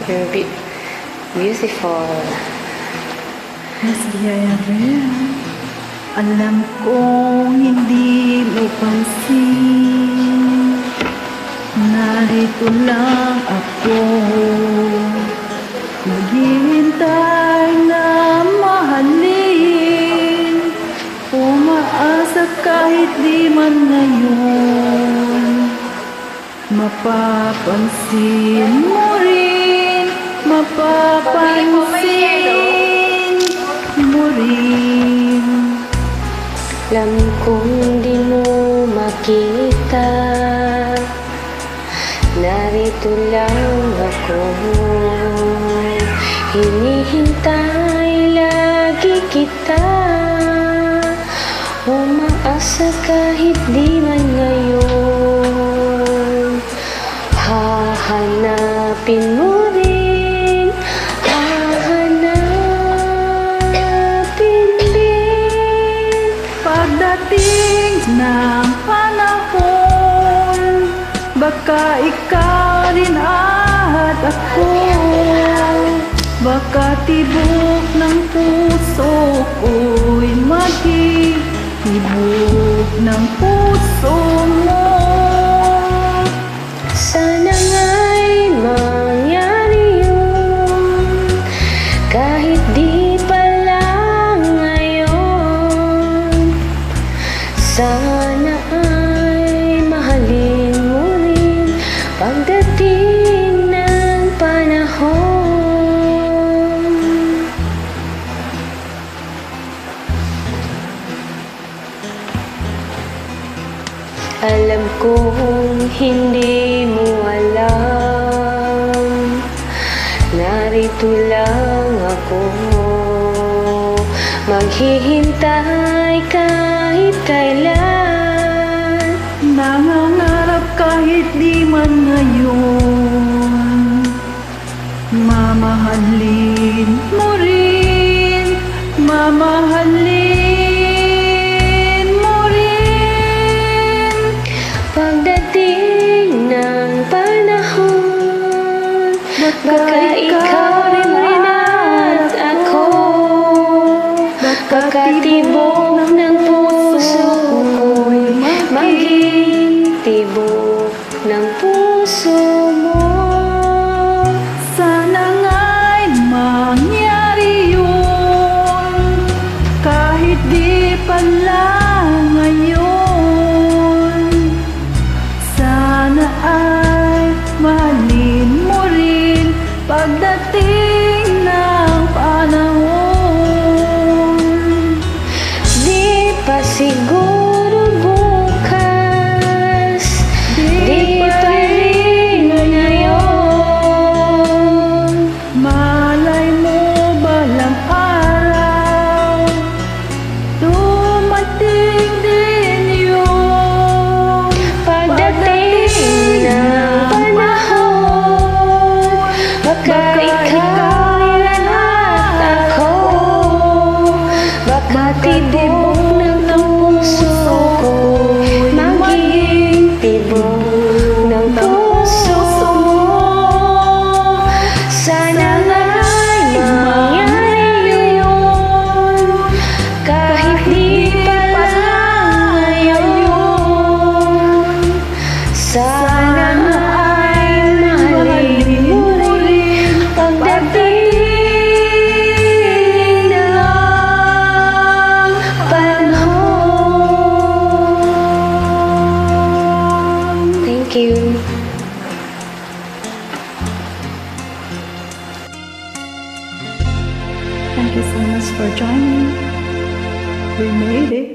You're beautiful. Miss Diana, alam kong hindi mo pansin. Narito lang ako, naghihintay na mahalin. Umaasa kahit di man ngayon, mapapansin mo rin, mapapansin mo rin. Alam kong di mo makita, narito lang ako. Hinihintay lagi kita, umaasa kahit di man ngayon. Hahanapin mo rin, hahanapin din. Pagdating ng panahon, baka ikaw rin at ako. Baka tibok ng puso ko'y magtitibok ng puso mo. Sana nga'y mangyari yun, kahit di pa lang ngayon. Sana ay mahalin mo rin pagdating ng panahon. Alam kong hindi mo alam, narito lang ako, maghihintay kahit kailan. Nangangarap kahit di man ngayon, mamahalin mo rin, mamahalin mo rin. Pagdating ng panahon, baka ikaw rin at ako. Baka tibok ng puso ko'y maging tibok ng puso mo. Sana nga'y mangyari yun, kahit di pa lang ngayon. Sana ay mahalin mo rin pagdating ng panahon. Di pa siguro bukas, di pa rin ngayon. Malay mo balang araw, dumating din yun. Pagdating ng panahon, baka ikaw yan at ako. Baka tibok ng puso ko'y maging tibok ng puso mo. Sana nga'y mangyari yun, kahit di pa lang ngayon. Sana ay mahalin mo rin pagdating ng panahon. Thank you. Thank you so much for joining. We made it.